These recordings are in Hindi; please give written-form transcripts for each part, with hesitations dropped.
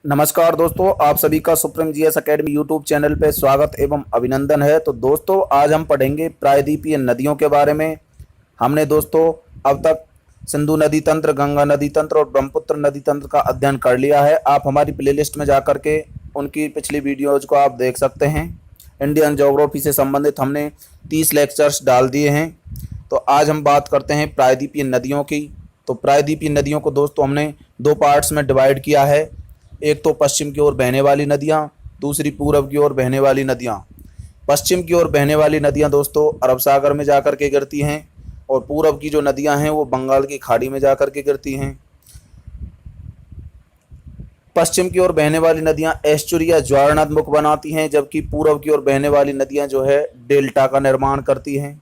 नमस्कार दोस्तों, आप सभी का supreme GS academy YouTube channel पे स्वागत एवं अभिनंदन है। तो दोस्तों, आज हम पढ़ेंगे प्रायद्वीपीय नदियों के बारे में। हमने दोस्तों अब तक सिंधु नदी तंत्र, गंगा नदी तंत्र और ब्रह्मपुत्र नदी तंत्र का अध्ययन कर लिया है। आप हमारी प्लेलिस्ट में जाकर के उनकी पिछली वीडियोज को आप देख सकते हैं। इंडियन ज्योग्राफी से संबंधित हमने 30 लेक्चर्स डाल दिए हैं। तो आज हम बात करते हैं प्रायद्वीपीय नदियों की। तो प्रायद्वीपीय नदियों को दोस्तों हमने दो पार्ट्स में डिवाइड किया है। एक तो पश्चिम की ओर बहने वाली नदियाँ, दूसरी पूरब की ओर बहने वाली नदियाँ। पश्चिम की ओर बहने वाली नदियाँ दोस्तों अरब सागर में जाकर के गिरती हैं और पूरब की जो नदियाँ हैं वो बंगाल की खाड़ी में जाकर के गिरती हैं। पश्चिम की ओर बहने वाली नदियाँ एस्चुरिया ज्वारनदमुख बनाती हैं, जबकि पूरब की ओर बहने वाली नदियाँ जो है डेल्टा का निर्माण करती हैं।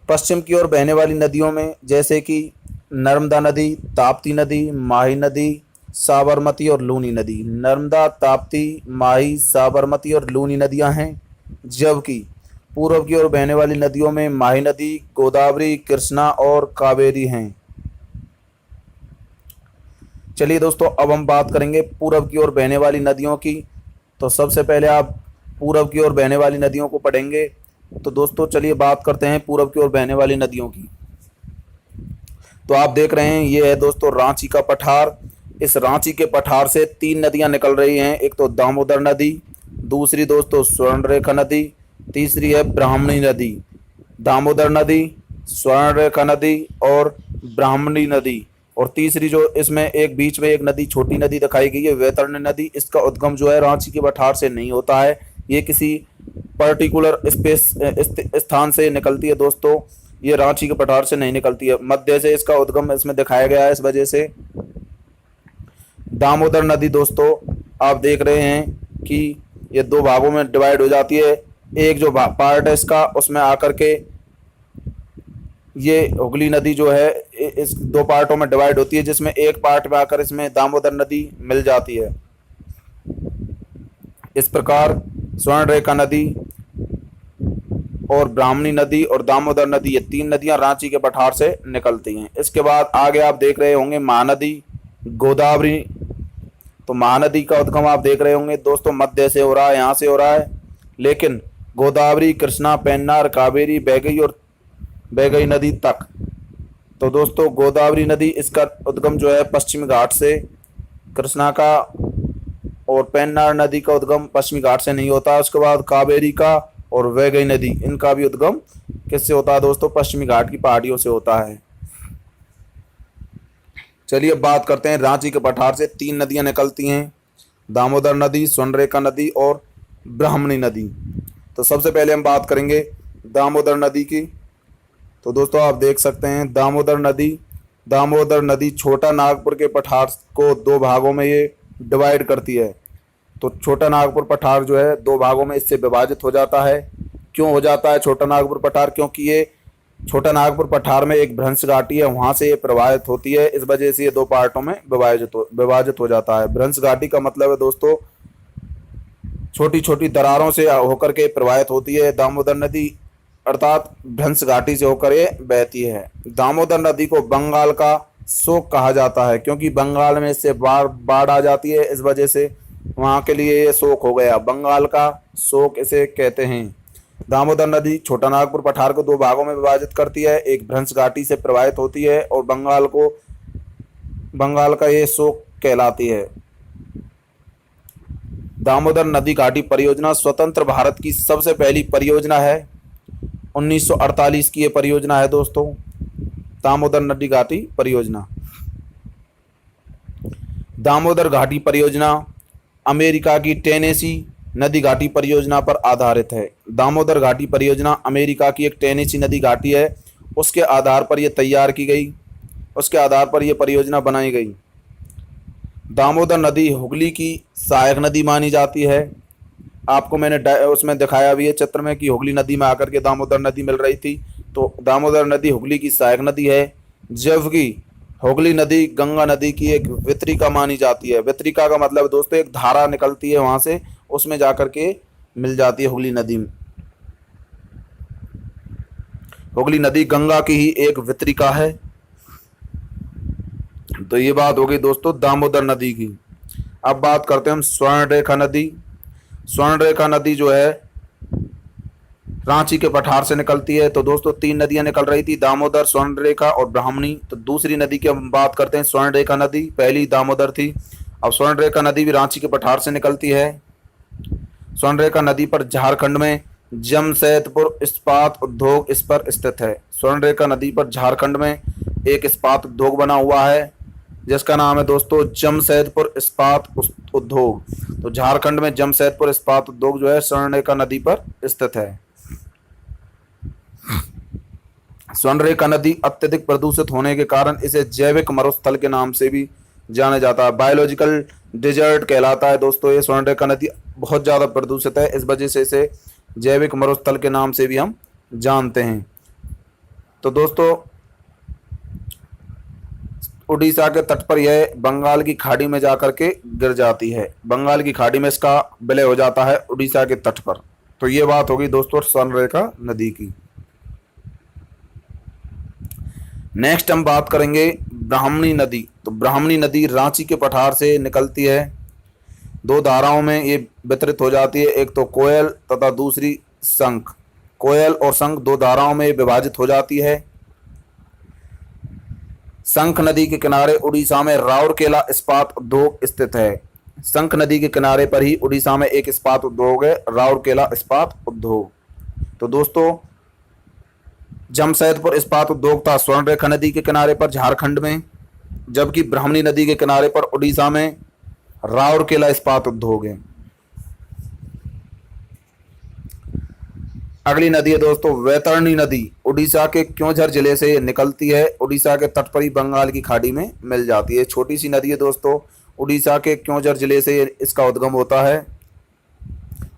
पश्चिम की ओर बहने वाली नदियों में जैसे कि नर्मदा नदी, ताप्ती नदी, माही नदी, साबरमती और लूनी नदी। नर्मदा, ताप्ती, माही, साबरमती और लूनी नदियां हैं, जबकि पूर्व की ओर बहने वाली नदियों में माही नदी, गोदावरी, कृष्णा और कावेरी हैं। चलिए दोस्तों, अब हम बात करेंगे पूरब की ओर बहने वाली नदियों की। तो सबसे पहले आप पूरब की ओर बहने वाली नदियों को पढ़ेंगे। तो दोस्तों चलिए बात करते हैं पूरब की ओर बहने वाली नदियों की। तो आप देख रहे हैं ये है दोस्तों रांची का पठार। इस रांची के पठार से तीन नदियां निकल रही हैं। एक तो दामोदर नदी, दूसरी दोस्तों स्वर्णरेखा नदी, तीसरी है ब्राह्मणी नदी। दामोदर नदी, स्वर्णरेखा नदी और ब्राह्मणी नदी। और तीसरी जो इसमें एक बीच में एक नदी, छोटी नदी दिखाई गई है, वैतरणी नदी। इसका उद्गम जो है रांची के पठार से नहीं होता है, ये किसी पर्टिकुलर स्थान से निकलती है दोस्तों। ये रांची के पठार से नहीं निकलती है, मध्य से इसका उद्गम इसमें दिखाया गया है। इस वजह से दामोदर नदी दोस्तों आप देख रहे हैं कि ये दो भागों में डिवाइड हो जाती है। एक जो पार्ट है इसका, उसमें आकर के ये हुगली नदी जो है इस दो पार्टों में डिवाइड होती है, जिसमें एक पार्ट में आकर इसमें दामोदर नदी मिल जाती है। इस प्रकार स्वर्णरेखा नदी और ब्राह्मणी नदी और दामोदर नदी, ये तीन नदियां रांची के पठार से निकलती हैं। इसके बाद आगे आप देख रहे होंगे महानदी, गोदावरी। तो महानदी का उद्गम आप देख रहे होंगे दोस्तों मध्य से हो रहा है, यहाँ से हो रहा है। लेकिन गोदावरी, कृष्णा, पेन्नार, कावेरी, बैगई नदी तक। तो दोस्तों गोदावरी नदी, इसका उद्गम जो है पश्चिमी घाट से, कृष्णा का और पेन्नार नदी का उद्गम पश्चिमी घाट से नहीं होता। उसके बाद कावेरी का और वैगई नदी, इनका भी उद्गम किससे होता है दोस्तों? पश्चिमी घाट की पहाड़ियों से होता है। चलिए बात करते हैं रांची के पठार से तीन नदियां निकलती हैं, दामोदर नदी, स्वर्णरेखा नदी और ब्राह्मणी नदी। तो सबसे पहले हम बात करेंगे दामोदर नदी की। तो दोस्तों आप देख सकते हैं दामोदर नदी छोटा नागपुर के पठार को दो भागों में ये डिवाइड करती है। तो छोटा नागपुर पठार जो है दो भागों में इससे विभाजित हो जाता है। क्यों हो जाता है छोटा नागपुर पठार? क्योंकि ये छोटा नागपुर पठार में एक भ्रंश घाटी है, वहां से ये प्रवाहित होती है। इस वजह से ये दो पार्टों में विभाजित हो जाता है। भ्रंश घाटी का मतलब है दोस्तों छोटी छोटी दरारों से होकर के प्रवाहित होती है दामोदर नदी, अर्थात भ्रंश घाटी से होकर ये बहती है। दामोदर नदी को बंगाल का शोक कहा जाता है, क्योंकि बंगाल में इससे बाढ़ आ जाती है। इस वजह से वहाँ के लिए ये शोक हो गया, बंगाल का शोक इसे कहते हैं। दामोदर नदी छोटा नागपुर पठार को दो भागों में विभाजित करती है। एक भ्रंश घाटी से प्रवाहित होती है और बंगाल का ये शोक कहलाती है। दामोदर नदी घाटी परियोजना स्वतंत्र भारत की सबसे पहली परियोजना है। 1948 की ये परियोजना है दोस्तों, दामोदर नदी घाटी परियोजना। दामोदर घाटी परियोजना अमेरिका की टेनेसी नदी घाटी परियोजना पर आधारित है। दामोदर घाटी परियोजना अमेरिका की एक टेनेसी नदी घाटी है, उसके आधार पर यह तैयार की गई, उसके आधार पर यह परियोजना बनाई गई। दामोदर नदी हुगली की सहायक नदी मानी जाती है। आपको मैंने उसमें दिखाया भी है चित्र में कि हुगली नदी में आकर के दामोदर नदी मिल रही थी। तो दामोदर नदी हुगली की सहायक नदी है, जबकि हुगली नदी गंगा नदी की एक वितरिका मानी जाती है। वितरिका का मतलब दोस्तों एक धारा निकलती है वहां से, उसमें जाकर के मिल जाती है हुगली नदी। हुगली नदी गंगा की ही एक वितरिका है। तो ये बात हो गई दोस्तों दामोदर नदी की। अब बात करते हैं हम स्वर्णरेखा नदी। स्वर्णरेखा नदी जो है रांची के पठार से निकलती है। तो दोस्तों 3 नदियां निकल रही थी, दामोदर, स्वर्णरेखा और ब्राह्मणी। तो दूसरी नदी की हम बात करते हैं स्वर्णरेखा नदी। पहली दामोदर थी, अब स्वर्णरेखा नदी भी रांची के पठार से निकलती है। स्वर्णरेखा नदी पर झारखंड में जमशेदपुर इस्पात उद्योग इस पर स्थित है। स्वर्णरेखा नदी पर झारखंड में एक इस्पात उद्योग बना हुआ है जिसका नाम है दोस्तों जमशेदपुर इस्पात उद्योग। तो झारखंड में जमशेदपुर इस्पात उद्योग जो है स्वर्णरेखा नदी पर स्थित है। स्वर्णरेखा नदी अत्यधिक प्रदूषित होने के कारण इसे जैविक मरुस्थल के नाम से भी जाना जाता है, बायोलॉजिकल डिजर्ट कहलाता है दोस्तों। ये स्वर्णरेखा नदी बहुत ज़्यादा प्रदूषित है, इस वजह से इसे जैविक मरुस्थल के नाम से भी हम जानते हैं। तो दोस्तों उड़ीसा के तट पर यह बंगाल की खाड़ी में जाकर के गिर जाती है, बंगाल की खाड़ी में इसका विलय हो जाता है उड़ीसा के तट पर। तो ये बात होगी दोस्तों स्वर्णरेखा नदी की। नेक्स्ट हम बात करेंगे ब्राह्मणी नदी। तो ब्राह्मणी नदी रांची के पठार से निकलती है, 2 धाराओं में ये वितरित हो जाती है, एक तो कोयल तथा दूसरी शंख। कोयल और शंख 2 धाराओं में विभाजित हो जाती है। शंख नदी के किनारे उड़ीसा में राउरकेला इस्पात उद्योग स्थित है। शंख नदी के किनारे पर ही उड़ीसा में एक इस्पात उद्योग है, राउरकेला इस्पात उद्योग। तो दोस्तों जमशेदपुर इस्पात उद्योग था स्वर्णरेखा नदी के किनारे पर झारखंड में, जबकि ब्राह्मणी नदी के किनारे पर उड़ीसा में राउरकेला इस्पात उद्योग है। अगली नदी है दोस्तों वैतरणी नदी। उड़ीसा के क्योंझर जिले से निकलती है, उड़ीसा के तट पर ही बंगाल की खाड़ी में मिल जाती है। छोटी सी नदी है दोस्तों, उड़ीसा के क्योंझर जिले से इसका उद्गम होता है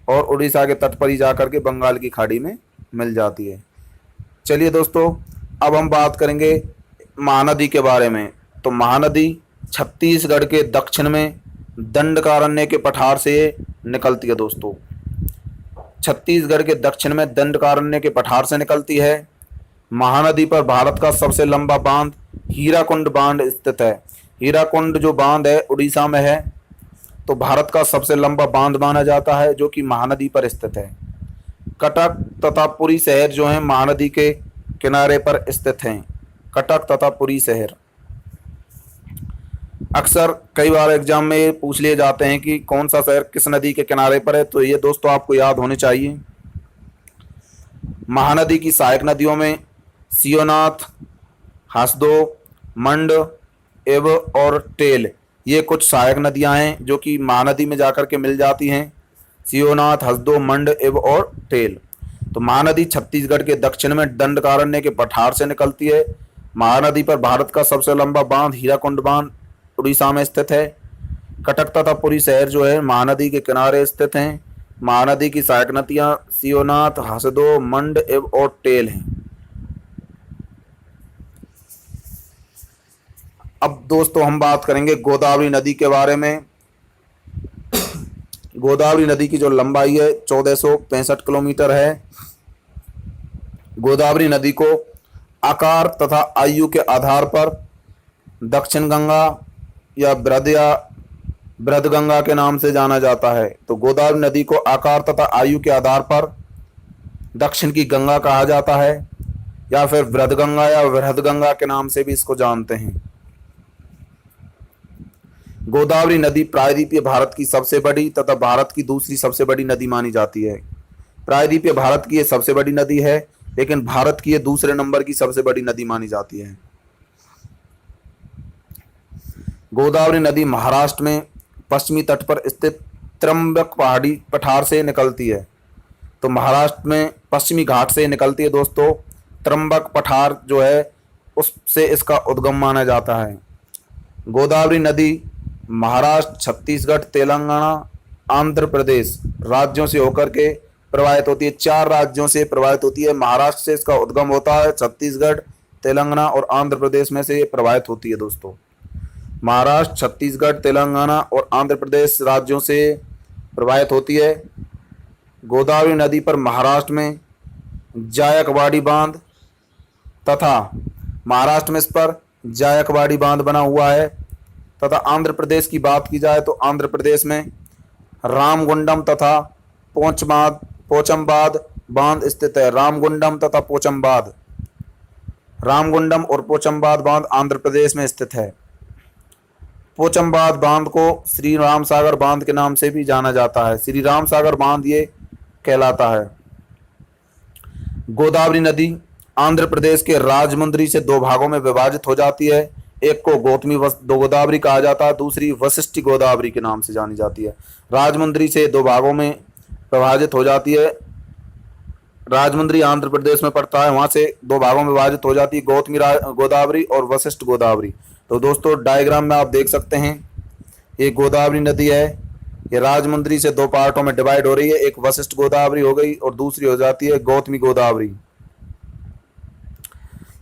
और उड़ीसा के तट पर ही जाकर के बंगाल की खाड़ी में मिल जाती है। चलिए दोस्तों अब हम बात करेंगे महानदी के बारे में। तो महानदी छत्तीसगढ़ के दक्षिण में दंडकारण्य के पठार से निकलती है दोस्तों। छत्तीसगढ़ के दक्षिण में दंडकारण्य के पठार से निकलती है। महानदी पर भारत का सबसे लंबा बांध हीराकुंड बांध स्थित है। हीराकुंड जो बांध है उड़ीसा में है, तो भारत का सबसे लंबा बांध माना जाता है जो कि महानदी पर स्थित है। कटक तथा पुरी शहर जो हैं महानदी के किनारे पर स्थित हैं। कटक तथा पुरी शहर अक्सर कई बार एग्जाम में पूछ लिए जाते हैं कि कौन सा शहर किस नदी के किनारे पर है, तो ये दोस्तों आपको याद होने चाहिए। महानदी की सहायक नदियों में सियोनाथ, हसदो, मंड एवं और टेल, ये कुछ सहायक नदियां हैं जो कि महानदी में जाकर के मिल जाती हैं। सियोनाथ, हसदो, मंड एवं और टेल। तो महानदी छत्तीसगढ़ के दक्षिण में दंडकारण्य के पठार से निकलती है। महानदी पर भारत का सबसे लंबा बांध हीराकुंड बांध उड़ीसा में स्थित है। कटक तथा पुरी शहर जो है महानदी के किनारे स्थित हैं। महानदी की सहायक नदियां सियोनाथ, हसदो, मंड एवं और टेल हैं। अब दोस्तों हम बात करेंगे गोदावरी नदी के बारे में। गोदावरी नदी की जो लंबाई है 1465 किलोमीटर है। गोदावरी नदी को आकार तथा आयु के आधार पर दक्षिण गंगा या बृहदगंगा के नाम से जाना जाता है। तो गोदावरी नदी को आकार तथा आयु के आधार पर दक्षिण की गंगा कहा जाता है या फिर बृहदगंगा या बृहदगंगा के नाम से भी इसको जानते हैं। गोदावरी नदी प्रायद्वीपीय भारत की सबसे बड़ी तथा भारत की दूसरी सबसे बड़ी नदी मानी जाती है। प्रायद्वीपीय भारत की ये सबसे बड़ी नदी है, लेकिन भारत की ये दूसरे नंबर की सबसे बड़ी नदी मानी जाती है। गोदावरी नदी महाराष्ट्र में पश्चिमी तट पर स्थित त्रंबक पहाड़ी पठार से निकलती है। तो महाराष्ट्र में पश्चिमी घाट से निकलती है दोस्तों। त्रंबक पठार जो है उससे इसका उद्गम माना जाता है। गोदावरी नदी महाराष्ट्र, छत्तीसगढ़, तेलंगाना, आंध्र प्रदेश राज्यों से होकर के प्रवाहित होती है। 4 राज्यों से प्रवाहित होती है। महाराष्ट्र से इसका उद्गम होता है, छत्तीसगढ़, तेलंगाना और आंध्र प्रदेश में से ये प्रवाहित होती है दोस्तों। महाराष्ट्र, छत्तीसगढ़, तेलंगाना और आंध्र प्रदेश राज्यों से प्रवाहित होती है। गोदावरी नदी पर महाराष्ट्र में जायकवाड़ी बांध तथा महाराष्ट्र में इस पर जायकवाड़ी बांध बना हुआ है। तथा आंध्र प्रदेश की बात की जाए तो आंध्र प्रदेश में रामगुंडम तथा पोचमबाद बांध स्थित है। रामगुंडम तथा पोचमबाद, रामगुंडम और पोचमबाद बांध आंध्र प्रदेश में स्थित है। पोचमबाद बांध को श्री राम सागर बांध के नाम से भी जाना जाता है। श्री राम सागर बांध ये कहलाता है। गोदावरी नदी आंध्र प्रदेश के राजमुंद्री से दो भागों में विभाजित हो जाती है। एक को गौतमी गोदावरी कहा जाता है, दूसरी वशिष्ठ गोदावरी के नाम से जानी जाती है। राजमुंद्री से दो भागों में विभाजित हो जाती है। राजमुंद्री आंध्र प्रदेश में पड़ता है, वहां से दो भागों में विभाजित हो जाती है, गौतमी गोदावरी और वशिष्ठ गोदावरी। तो दोस्तों डायग्राम में आप देख सकते हैं, ये गोदावरी नदी है, ये राजमुंद्री से दो पार्टों में डिवाइड हो रही है। एक वशिष्ठ गोदावरी हो गई और दूसरी हो जाती है गौतमी गोदावरी।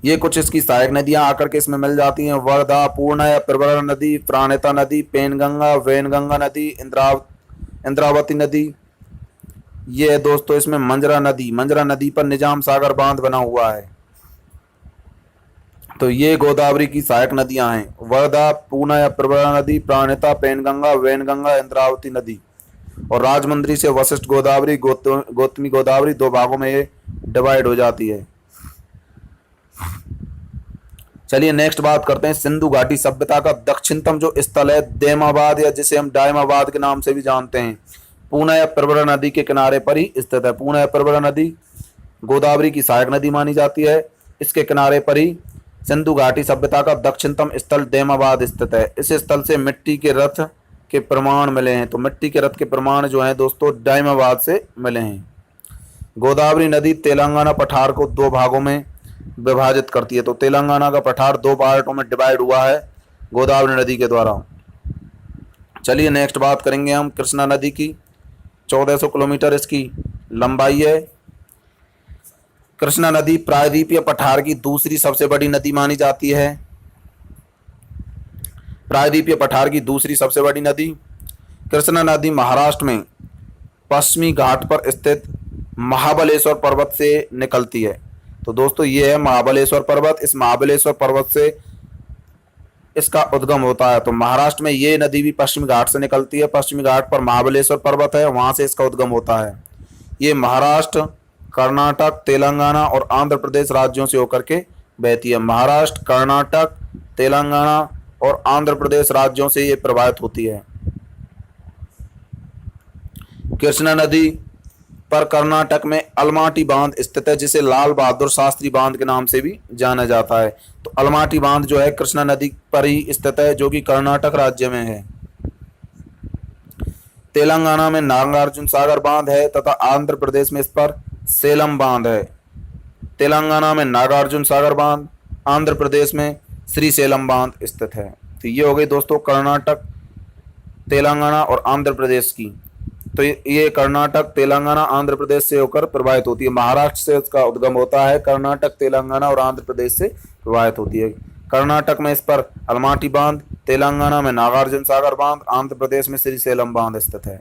ये कुछ इसकी सहायक नदियां आकर के इसमें मिल जाती हैं। वर्धा, पूर्णा, प्रवरा नदी, प्राणहिता नदी, पेनगंगा, वैनगंगा नदी, इंद्रावती नदी। ये है दोस्तों इसमें मंजरा नदी पर निजाम सागर बांध बना हुआ है। तो ये गोदावरी की सहायक नदियां हैं, वर्धा, पूर्णा, प्रवरा नदी, प्राणहिता, पेनगंगा, वैनगंगा, इंद्रावती नदी। और राजमुंद्री से वशिष्ठ गोदावरी, गौतमी गोदावरी दो भागों में ये डिवाइड हो जाती है। चलिए नेक्स्ट बात करते हैं सिंधु घाटी सभ्यता का दक्षिणतम जो स्थल है देमाबाद, या जिसे हम डायमाबाद के नाम से भी जानते हैं, पूर्णा या प्रवरा नदी के किनारे पर ही स्थित है। पूर्णा या प्रवरा नदी गोदावरी की सहायक नदी मानी जाती है। इसके किनारे पर ही सिंधु घाटी सभ्यता का दक्षिणतम स्थल देमाबाद स्थित है। इस स्थल से मिट्टी के रथ के प्रमाण मिले हैं। तो मिट्टी के रथ के प्रमाण जो हैं दोस्तों डायमाबाद से मिले हैं। गोदावरी नदी तेलंगाना पठार को दो भागों में विभाजित करती है। तो तेलंगाना का पठार दो पार्टों में डिवाइड हुआ है गोदावरी नदी के द्वारा। चलिए नेक्स्ट बात करेंगे हम कृष्णा नदी की। 1400 किलोमीटर इसकी लंबाई है। कृष्णा नदी प्रायद्वीपीय पठार की दूसरी सबसे बड़ी नदी मानी जाती है। प्रायद्वीपीय पठार की दूसरी सबसे बड़ी नदी कृष्णा नदी महाराष्ट्र में पश्चिमी घाट पर स्थित महाबलेश्वर पर्वत से निकलती है। तो दोस्तों ये है महाबलेश्वर पर्वत। इस महाबलेश्वर पर्वत से इसका उद्गम होता है। तो महाराष्ट्र में ये नदी भी पश्चिमी घाट से निकलती है। पश्चिमी घाट पर महाबलेश्वर पर्वत है, वहां से इसका उद्गम होता है। ये महाराष्ट्र, कर्नाटक, तेलंगाना और आंध्र प्रदेश राज्यों से होकर के बहती है। महाराष्ट्र, कर्नाटक, तेलंगाना और आंध्र प्रदेश राज्यों से ये प्रभावित होती है। कृष्णा नदी पर कर्नाटक में अलमाटी बांध स्थित है, जिसे लाल बहादुर शास्त्री बांध के नाम से भी जाना जाता है। तो अलमाटी बांध जो है कृष्णा नदी पर ही स्थित है, जो कि कर्नाटक राज्य में है। तेलंगाना में नागार्जुन सागर बांध है तथा आंध्र प्रदेश में इस पर सेलम बांध है। तेलंगाना में नागार्जुन सागर बांध, आंध्र प्रदेश में श्रीसेलम बांध स्थित है। तो ये हो गई दोस्तों कर्नाटक, तेलंगाना और आंध्र प्रदेश की। तो ये कर्नाटक, तेलंगाना, आंध्र प्रदेश से होकर प्रभावित होती है। महाराष्ट्र से इसका उद्गम होता है, कर्नाटक, तेलंगाना और आंध्र प्रदेश से प्रभावित होती है। कर्नाटक में इस पर अलमाटी बांध, तेलंगाना में नागार्जुन सागर बांध, आंध्र प्रदेश में श्रीसेलम बांध स्थित है।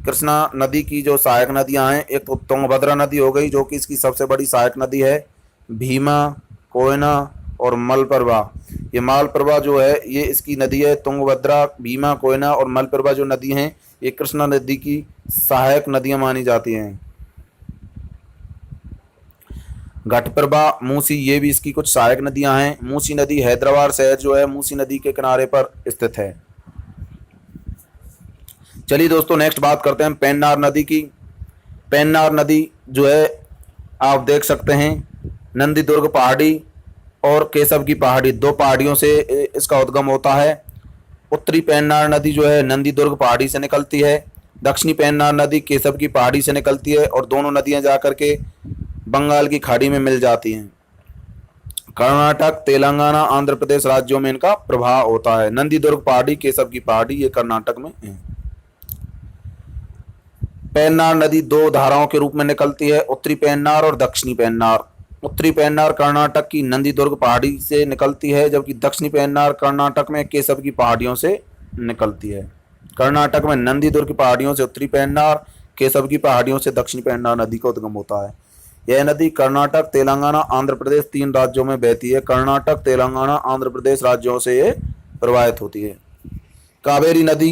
कृष्णा नदी की जो सहायक नदियां हैं, एक तो तुंगभद्रा नदी हो गई जो कि इसकी सबसे बड़ी सहायक नदी है। भीमा, कोयना और मलप्रभा, ये मालप्रभा जो है ये इसकी नदी है। तुंगभद्रा, भीमा, कोयना और मलप्रभा जो नदी हैं ये कृष्णा नदी की सहायक नदियां मानी जाती हैं। घटप्रभा, मूसी, ये भी इसकी कुछ सहायक नदियां हैं। मूसी नदी हैदराबाद शहर जो है मूसी नदी के किनारे पर स्थित है। चलिए दोस्तों नेक्स्ट बात करते हैं पेन्नार नदी की। पेन्नार नदी जो है आप देख सकते हैं नंदीदुर्ग पहाड़ी और केशव की पहाड़ी, दो पहाड़ियों से इसका उद्गम होता है। उत्तरी पेन्नार नदी जो है नंदीदुर्ग पहाड़ी से निकलती है। दक्षिणी पेन्नार नदी केशव की पहाड़ी से निकलती है और दोनों नदियां जाकर के बंगाल की खाड़ी में मिल जाती हैं। कर्नाटक, तेलंगाना, आंध्र प्रदेश राज्यों में इनका प्रभाव होता है। नंदीदुर्ग पहाड़ी, केशव की पहाड़ी ये कर्नाटक में है। पेन्नार नदी दो धाराओं के रूप में निकलती है, उत्तरी पेन्नार और दक्षिणी पेन्नार। उत्तरी पेन्नार कर्नाटक की नंदीदुर्ग पहाड़ी से निकलती है, जबकि दक्षिणी पेन्नार कर्नाटक में केशव की पहाड़ियों से निकलती है। कर्नाटक में नंदीदुर्ग की पहाड़ियों से उत्तरी पेन्नार, केशव की पहाड़ियों से दक्षिणी पेन्नार नदी का उद्गम होता है। यह नदी कर्नाटक, तेलंगाना, आंध्र प्रदेश तीन राज्यों में बहती है। कर्नाटक, तेलंगाना, आंध्र प्रदेश राज्यों से ये प्रवाहित होती है। कावेरी नदी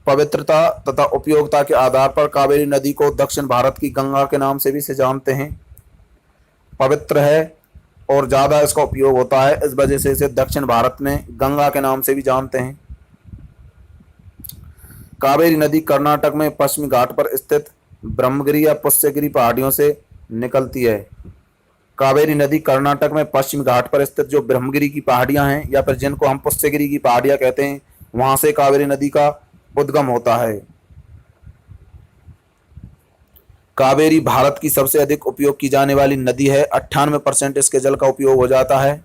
पवित्रता तथा उपयोगिता के आधार पर कावेरी नदी को दक्षिण भारत की गंगा के नाम से भी इसे जानते हैं। पवित्र है और ज़्यादा इसका उपयोग होता है, इस वजह से इसे दक्षिण भारत में गंगा के नाम से भी जानते हैं। कावेरी नदी कर्नाटक में पश्चिमी घाट पर स्थित ब्रह्मगिरी या पुष्यगिरी पहाड़ियों से निकलती है। कावेरी नदी कर्नाटक में पश्चिमी घाट पर स्थित जो ब्रह्मगिरी की पहाड़ियां हैं या फिर जिनको हम पुष्यगिरी की पहाड़ियां कहते हैं, वहां से कावेरी नदी का उद्गम होता है। कावेरी भारत की सबसे अधिक उपयोग की जाने वाली नदी है, 98% इसके जल का उपयोग हो जाता है।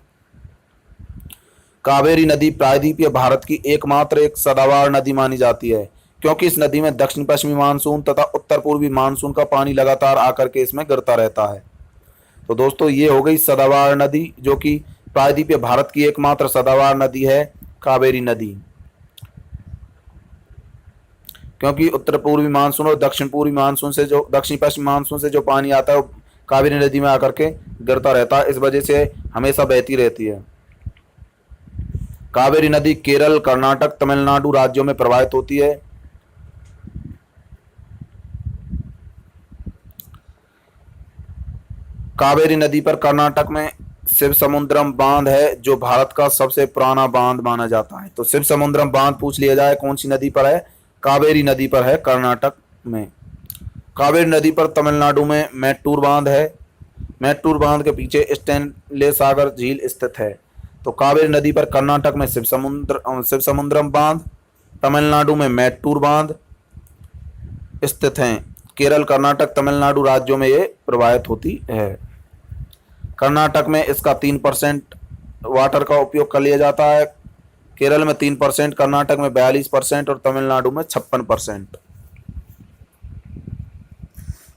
कावेरी नदी प्रायद्वीपीय भारत की एकमात्र एक सदाबहार नदी मानी जाती है, क्योंकि इस नदी में दक्षिण पश्चिमी मानसून तथा उत्तर पूर्वी मानसून का पानी लगातार आकर के इसमें गिरता रहता है। तो दोस्तों ये हो गई सदाबहार नदी, जो कि प्रायद्वीपीय भारत की एकमात्र सदाबहार नदी है कावेरी नदी, क्योंकि उत्तर पूर्वी मानसून और दक्षिण पूर्वी मानसून से जो दक्षिण पश्चिम मानसून से जो पानी आता है वो कावेरी नदी में आकर के गिरता रहता है, इस वजह से हमेशा बहती रहती है। कावेरी नदी केरल, कर्नाटक, तमिलनाडु राज्यों में प्रवाहित होती है। कावेरी नदी पर कर्नाटक में शिवसमुद्रम बांध है, जो भारत का सबसे पुराना बांध माना जाता है। तो शिवसमुद्रम बांध पूछ लिया जाए कौन सी नदी पर है, कावेरी नदी पर है, कर्नाटक में। कावेरी नदी पर तमिलनाडु में मैट्टूर बांध है। मैट्टूर बांध के पीछे स्टेनले सागर झील स्थित है। तो कावेरी नदी पर कर्नाटक में शिवसमुद्रम बांध, तमिलनाडु में मैट्टूर बांध स्थित हैं। केरल, कर्नाटक, तमिलनाडु राज्यों में ये प्रवाहित होती है। कर्नाटक में इसका 3% वाटर का उपयोग कर लिया जाता है, केरल में 3%, कर्नाटक में 42% और तमिलनाडु में 56%।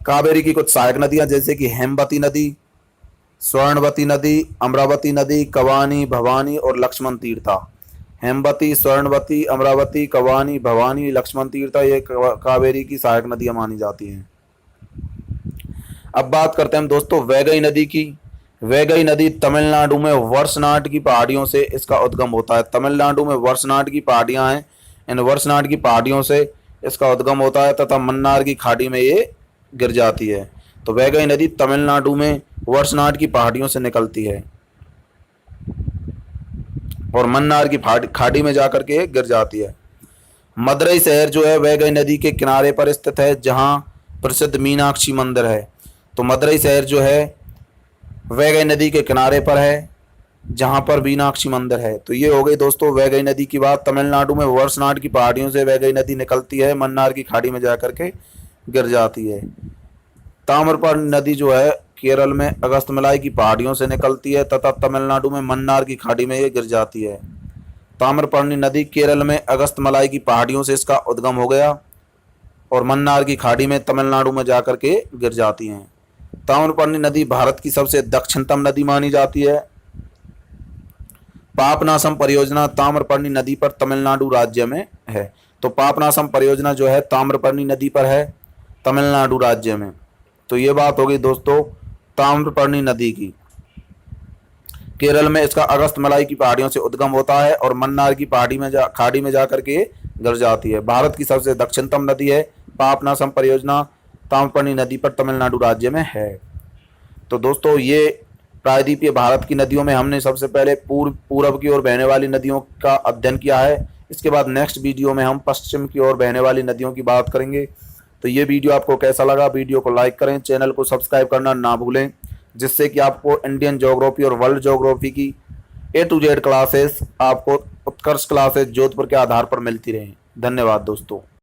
कावेरी की कुछ सहायक नदियां जैसे कि हेमवती नदी, स्वर्णवती नदी, अमरावती नदी, कवानी, भवानी और लक्ष्मण तीर्था। हेमवती, स्वर्णवती, अमरावती, कवानी, भवानी, लक्ष्मण तीर्था ये कावेरी की सहायक नदियां मानी जाती हैं। अब बात करते हैं दोस्तों वैगई नदी की। वैगई नदी तमिलनाडु में वर्षनाड की पहाड़ियों से इसका उद्गम होता है। तमिलनाडु में वर्षनाड की पहाड़ियां हैं, इन वर्षनाड की पहाड़ियों से इसका उद्गम होता है तथा मन्नार की खाड़ी में ये गिर जाती है। तो वैगई नदी तमिलनाडु में वर्षनाड की पहाड़ियों से निकलती है और मन्नार की खाड़ी में जाकर के गिर जाती है। मदुरई शहर जो है वैगई नदी के किनारे पर स्थित है, जहां प्रसिद्ध मीनाक्षी मंदिर है। तो मदुरई शहर जो है वैगई नदी के किनारे पर है, जहां पर मीनाक्षी मंदिर है। तो ये हो गई दोस्तों वैगई नदी की बात। तमिलनाडु में वर्षनाड की पहाड़ियों से वैगई नदी निकलती है, मन्नार की खाड़ी में जाकर के गिर जाती है। ताम्रपर्णी नदी जो है केरल में अगस्तमलाई की पहाड़ियों से निकलती है तथा तमिलनाडु में मन्नार की खाड़ी में ये गिर जाती है। ताम्रपर्णी नदी केरल में अगस्तमलाई की पहाड़ियों से इसका उद्गम हो गया और मन्नार की खाड़ी में तमिलनाडु में जाकर के गिर जाती हैं। ताम्रपर्णी नदी भारत की सबसे दक्षिणतम नदी मानी जाती है। पापनासम परियोजना ताम्रपर्णी नदी पर तमिलनाडु राज्य में है। तो पापनासम परियोजना जो है ताम्रपर्णी नदी पर है, तमिलनाडु राज्य में। तो ये बात हो गई दोस्तों ताम्रपर्णी नदी की। केरल में इसका अगस्तमलाई की पहाड़ियों से उद्गम होता है और मन्नार की खाड़ी में जाकर के गिर जाती है। भारत की सबसे दक्षिणतम नदी है। पापनासम परियोजना ताम्रपर्णी नदी पर तमिलनाडु राज्य में है। तो दोस्तों ये प्रायद्वीपीय भारत की नदियों में हमने सबसे पहले पूर्व की ओर बहने वाली नदियों का अध्ययन किया है। इसके बाद नेक्स्ट वीडियो में हम पश्चिम की ओर बहने वाली नदियों की बात करेंगे। तो ये वीडियो आपको कैसा लगा, वीडियो को लाइक करें, चैनल को सब्सक्राइब करना ना भूलें, जिससे कि आपको इंडियन ज्योग्राफी और वर्ल्ड ज्योग्राफी की A to Z क्लासेस आपको उत्कर्ष क्लासेस जोधपुर के आधार पर मिलती रहें। धन्यवाद दोस्तों।